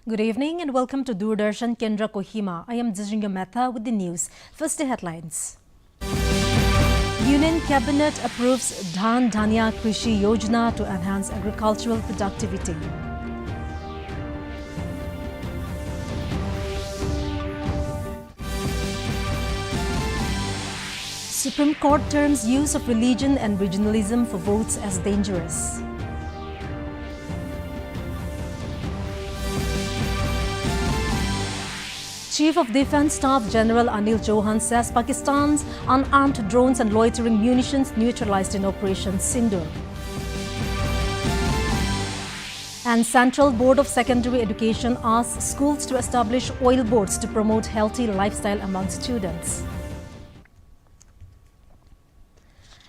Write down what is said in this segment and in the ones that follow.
Good evening and welcome to Doordarshan Kendra Kohima. I am Jijinga Mehta with the news. First, the headlines. Union Cabinet approves Dhan Dhanya Krishi Yojana to enhance agricultural productivity. Supreme Court terms use of religion and regionalism for votes as dangerous. Chief of Defence Staff General Anil Chauhan says Pakistan's unarmed drones and loitering munitions neutralized in Operation Sindoor. And Central Board of Secondary Education asks schools to establish oil boards to promote healthy lifestyle among students.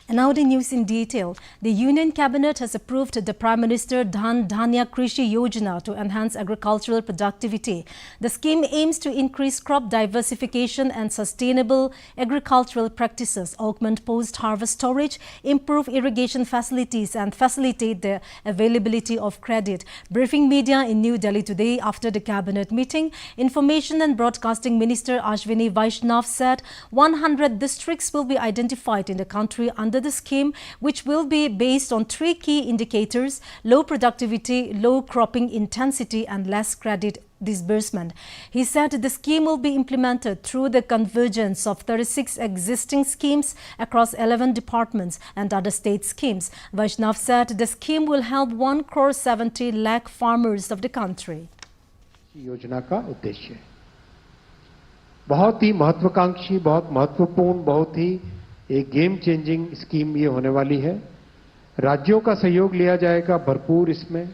And now the news in detail. The Union Cabinet has approved the Prime Minister Dhan Dhanya Krishi Yojana to enhance agricultural productivity. The scheme aims to increase crop diversification and sustainable agricultural practices, augment post-harvest storage, improve irrigation facilities and facilitate the availability of credit. Briefing media in New Delhi today after the Cabinet meeting, Information and Broadcasting Minister Ashwini Vaishnav said 100 districts will be identified in the country under the scheme, which will be based on three key indicators: low productivity, low cropping intensity and less credit disbursement. He said the scheme will be implemented through the convergence of 36 existing schemes across 11 departments and other state schemes. Vaishnav said the scheme will help 1.70 crore farmers of the country. योजना का उद्देश्य बहुत ही महत्वाकांक्षी, बहुत महत्वपूर्ण, बहुत ही एक game changing scheme ये होने वाली है। राज्यों का सहयोग लिया जाएगा भरपूर इसमें,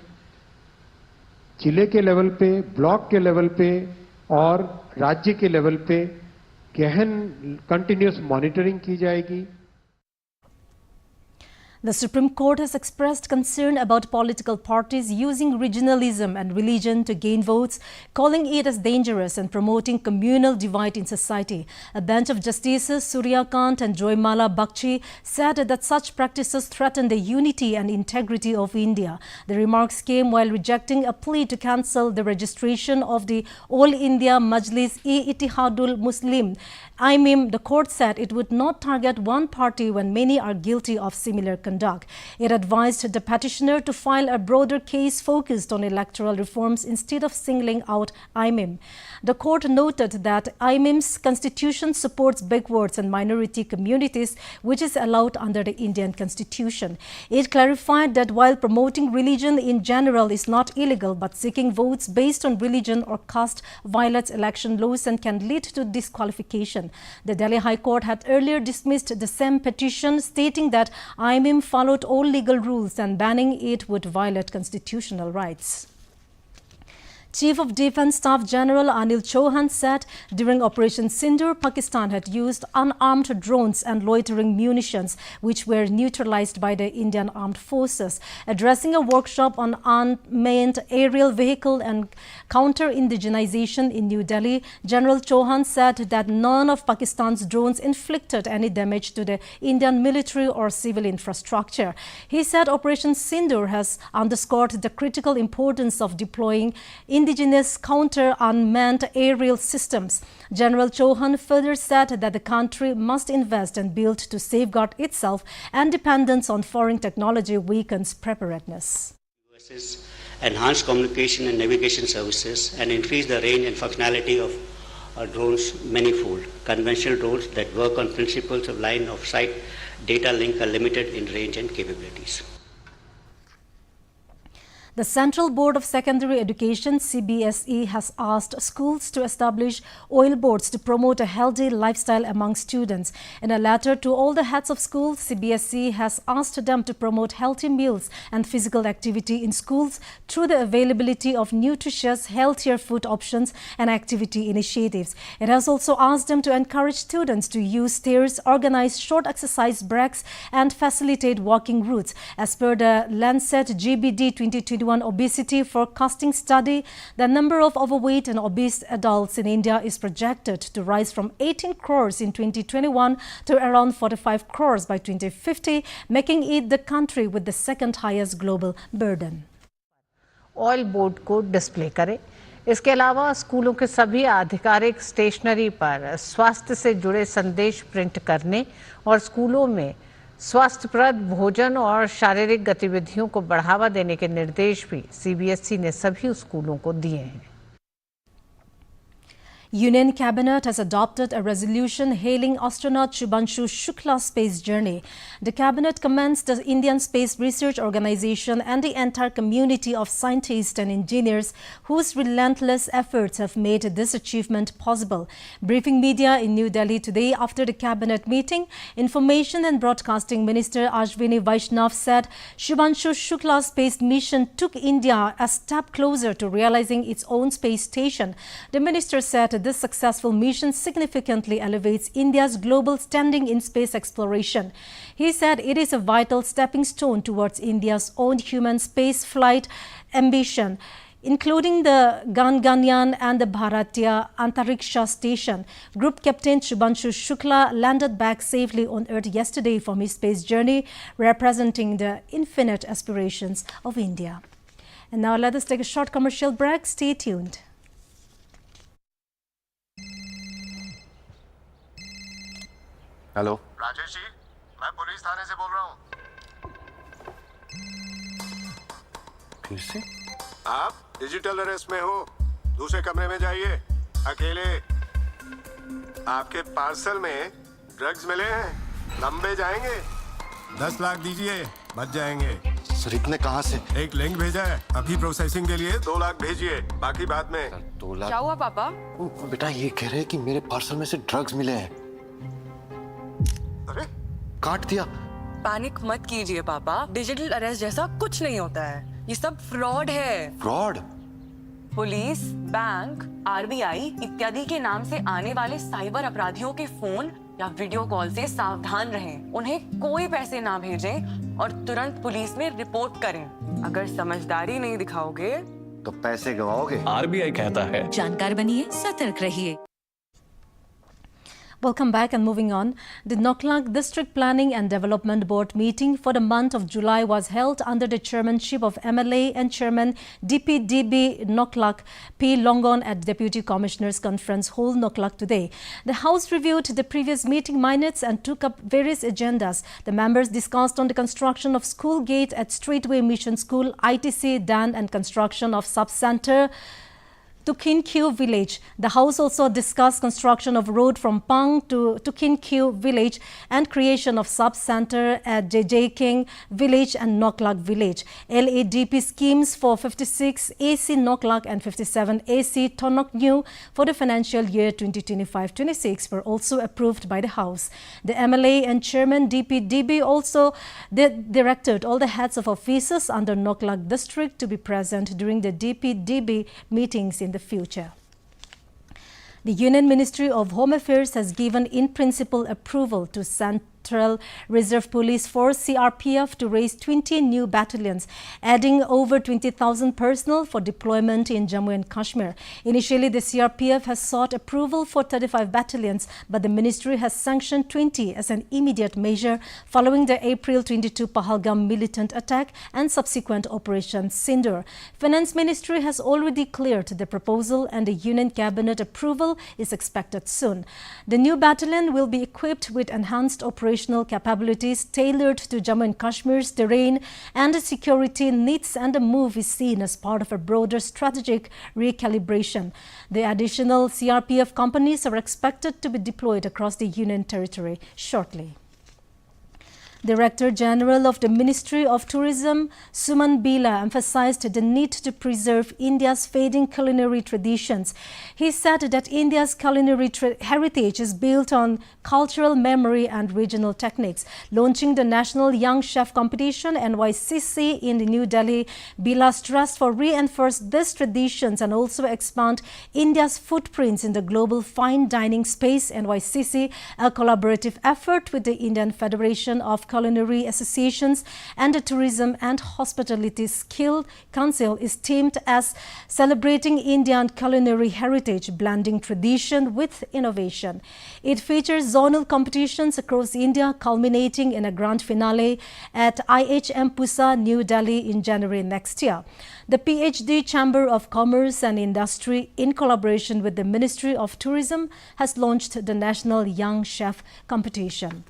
जिले के लेवल पे, ब्लॉक के लेवल पे और राज्य के लेवल पे गहन कंटिन्यूअस मॉनिटरिंग की जाएगी। The Supreme Court has expressed concern about political parties using regionalism and religion to gain votes, calling it as dangerous and promoting communal divide in society. A bench of Justices Surya Kant and Joymala Bakshi said that such practices threaten the unity and integrity of India. The remarks came while rejecting a plea to cancel the registration of the All India Majlis-e-Ittihadul Muslim. IMIM, the court said it would not target one party when many are guilty of similar conduct. It advised the petitioner to file a broader case focused on electoral reforms instead of singling out IMIM. The court noted that IMIM's constitution supports backwards and minority communities, which is allowed under the Indian constitution. It clarified that while promoting religion in general is not illegal, but seeking votes based on religion or caste violates election laws and can lead to disqualification. The Delhi High Court had earlier dismissed the same petition, stating that IMIM followed all legal rules and banning it would violate constitutional rights. Chief of Defence Staff General Anil Chauhan said during Operation Sindoor, Pakistan had used unarmed drones and loitering munitions, which were neutralized by the Indian Armed Forces. Addressing a workshop on unmanned aerial vehicle and counter-indigenization in New Delhi, General Chauhan said that none of Pakistan's drones inflicted any damage to the Indian military or civil infrastructure. He said Operation Sindoor has underscored the critical importance of deploying indigenous counter-unmanned aerial systems. General Chauhan further said that the country must invest and build to safeguard itself, and dependence on foreign technology weakens preparedness. Enhance communication and navigation services and increase the range and functionality of drones manifold. Conventional drones that work on principles of line of sight data link are limited in range and capabilities. The Central Board of Secondary Education (CBSE) has asked schools to establish oil boards to promote a healthy lifestyle among students. In a letter to all the heads of schools, CBSE has asked them to promote healthy meals and physical activity in schools through the availability of nutritious, healthier food options and activity initiatives. It has also asked them to encourage students to use stairs, organize short exercise breaks and facilitate walking routes. As per the Lancet GBD 2021 obesity forecasting study, the number of overweight and obese adults in India is projected to rise from 18 crores in 2021 to around 45 crores by 2050, making it the country with the second highest global burden. Oil board को display करें इसके अलावा स्कूलों के सभी आधिकारिक stationery पर स्वास्थ्य से जुड़े संदेश प्रिंट करने और स्कूलों में स्वास्थ्यप्रद भोजन और शारीरिक गतिविधियों को बढ़ावा देने के निर्देश भी सीबीएसई ने सभी स्कूलों को दिए हैं। Union Cabinet has adopted a resolution hailing astronaut Shubhanshu Shukla's space journey. The Cabinet commends the Indian Space Research Organization and the entire community of scientists and engineers whose relentless efforts have made this achievement possible. Briefing media in New Delhi today after the Cabinet meeting, Information and Broadcasting Minister Ashwini Vaishnav said Shubhanshu Shukla's space mission took India a step closer to realizing its own space station. The minister said this successful mission significantly elevates India's global standing in space exploration. He said it is a vital stepping stone towards India's own human space flight ambition, including the Gaganyaan and the Bharatiya Antariksha Station. Group Captain Shubhanshu Shukla landed back safely on Earth yesterday from his space journey, representing the infinite aspirations of India. And now let us take a short commercial break. Stay tuned. Hello Rajesh ji, मैं police थाने से बोल रहा हूँ। फिर से? आप digital arrest में हो। दूसरे कमरे में जाइए, अकेले। आपके पार्सल में ड्रग्स मिले हैं, लंबे जाएंगे। 10 लाख दीजिए, बच जाएंगे। सर इतने कहाँ से? एक लिंक भेजा है, अभी प्रोसेसिंग के लिए 2 लाख भेजिए, बाकी बाद में। 2 लाख? क्या हुआ पापा? बेटा ये कह रहे हैं कि मेरे पार्सल में से ड्रग्स मिले हैं। अरे काट दिया। पैनिक मत कीजिए पापा, डिजिटल अरेस्ट जैसा कुछ नहीं होता है, ये सब फ्रॉड है। फ्रॉड? पुलिस, बैंक, आरबीआई इत्यादि के नाम से आने वाले साइबर अपराधियों के फोन या वीडियो कॉल से सावधान रहें। उन्हें कोई पैसे ना भेजें और तुरंत पुलिस में रिपोर्ट करें। अगर समझदारी नहीं दिखाओगे तो पैसे गवाओगे। आरबीआई कहता है जानकार बनिए, सतर्क रहिए। Welcome back and moving on. The Noklak District Planning and Development Board meeting for the month of July was held under the chairmanship of MLA and Chairman DPDB Noklak P. Longon at Deputy Commissioners Conference Hall, Noklak today. The House reviewed the previous meeting minutes and took up various agendas. The members discussed on the construction of school gate at Straightway Mission School, ITC, DAN and construction of sub-center Tukinkyu village. The House also discussed construction of road from Pang to Tukinkyu village and creation of sub-center at JJ King village and Noklak village. LADP schemes for 56 AC Noklak and 57 AC Tonoknyu for the financial year 2025-26 were also approved by the House. The MLA and Chairman DPDB also directed all the heads of offices under Noklak district to be present during the DPDB meetings in the future. The Union Ministry of Home Affairs has given in-principle approval to Central Reserve Police Force CRPF to raise 20 new battalions, adding over 20,000 personnel for deployment in Jammu and Kashmir. Initially, the CRPF has sought approval for 35 battalions, but the ministry has sanctioned 20 as an immediate measure following the April 22 Pahalgam militant attack and subsequent Operation Sindoor. Finance Ministry has already cleared the proposal and the Union Cabinet approval is expected soon. The new battalion will be equipped with enhanced operational capabilities tailored to Jammu and Kashmir's terrain and security needs, and the move is seen as part of a broader strategic recalibration. The additional CRPF companies are expected to be deployed across the Union territory shortly. Director General of the Ministry of Tourism, Suman Bila, emphasized the need to preserve India's fading culinary traditions. He said that India's culinary heritage is built on cultural memory and regional techniques. Launching the National Young Chef Competition, NYCC, in New Delhi, Bila stressed for reinforce these traditions and also expand India's footprints in the global fine dining space. NYCC, a collaborative effort with the Indian Federation of of Culinary Associations and the Tourism and Hospitality Skill Council is themed as Celebrating Indian Culinary Heritage, Blending Tradition with Innovation. It features zonal competitions across India, culminating in a grand finale at IHM Pusa, New Delhi in January next year. The PhD Chamber of Commerce and Industry, in collaboration with the Ministry of Tourism, has launched the National Young Chef Competition.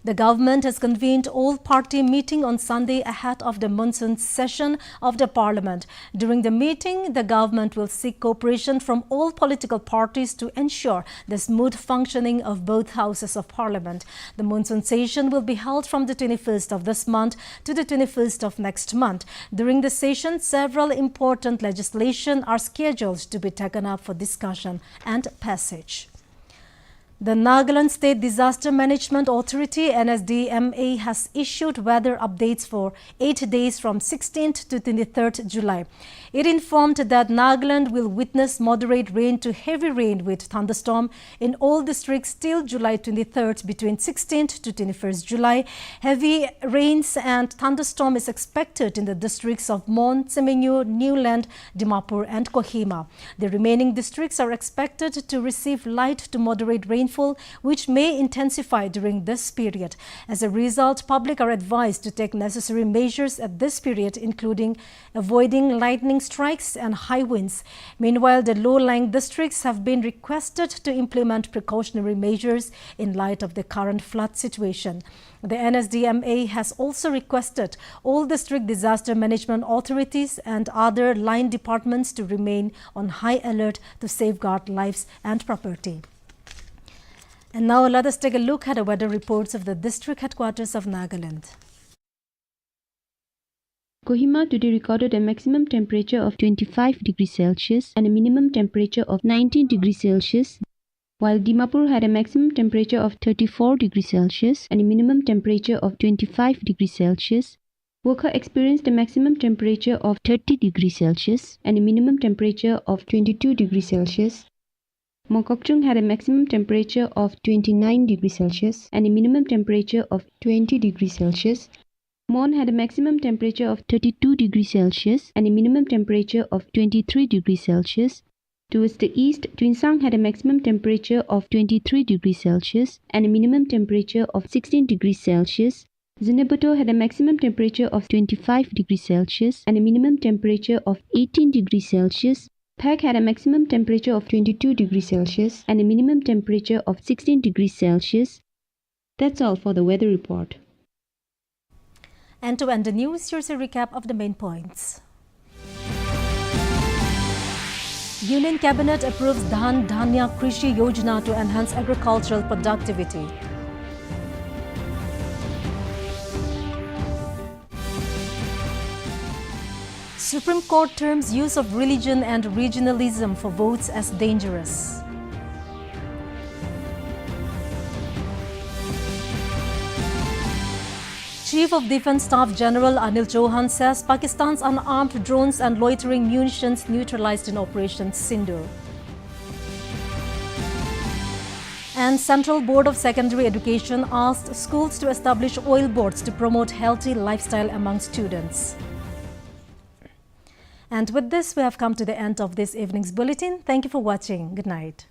The government has convened all-party meeting on Sunday ahead of the monsoon session of the parliament. During the meeting, the government will seek cooperation from all political parties to ensure the smooth functioning of both houses of parliament. The monsoon session will be held from the 21st of this month to the 21st of next month. During the session, several important legislation are scheduled to be taken up for discussion and passage. The Nagaland State Disaster Management Authority (NSDMA) has issued weather updates for 8 days from 16th to 23rd July. It informed that Nagaland will witness moderate rain to heavy rain with thunderstorm in all districts till July 23rd. Between 16th to 21st July, heavy rains and thunderstorm is expected in the districts of Mon, Semenyo, Newland, Dimapur and Kohima. The remaining districts are expected to receive light to moderate rainfall, which may intensify during this period. As a result, public are advised to take necessary measures at this period, including avoiding lightning strikes and high winds. Meanwhile, the low-lying districts have been requested to implement precautionary measures in light of the current flood situation. The NSDMA has also requested all district disaster management authorities and other line departments to remain on high alert to safeguard lives and property. And now let us take a look at the weather reports of the district headquarters of Nagaland. Kohima today recorded a maximum temperature of 25 degrees Celsius and a minimum temperature of 19 degrees Celsius, while Dimapur had a maximum temperature of 34 degrees Celsius and a minimum temperature of 25 degrees Celsius. Wokha experienced a maximum temperature of 30 degrees Celsius and a minimum temperature of 22 degrees Celsius. Mokokchung had a maximum temperature of 29 degrees Celsius and a minimum temperature of 20 degrees Celsius. Mon had a maximum temperature of 32 degrees Celsius and a minimum temperature of 23 degrees Celsius. Towards the east, Twinsang had a maximum temperature of 23 degrees Celsius and a minimum temperature of 16 degrees Celsius. Zinebuto had a maximum temperature of 25 degrees Celsius and a minimum temperature of 18 degrees Celsius. Phak had a maximum temperature of 22 degrees Celsius and a minimum temperature of 16 degrees Celsius. That's all for the weather report. And to end the news, here's a recap of the main points. Union Cabinet approves Dhan Dhanya Krishi Yojana to enhance agricultural productivity. Supreme Court terms use of religion and regionalism for votes as dangerous. Chief of Defence Staff General Anil Chauhan says Pakistan's unarmed drones and loitering munitions neutralized in Operation Sindoor. And Central Board of Secondary Education asked schools to establish oil boards to promote healthy lifestyle among students. And with this, we have come to the end of this evening's bulletin. Thank you for watching. Good night.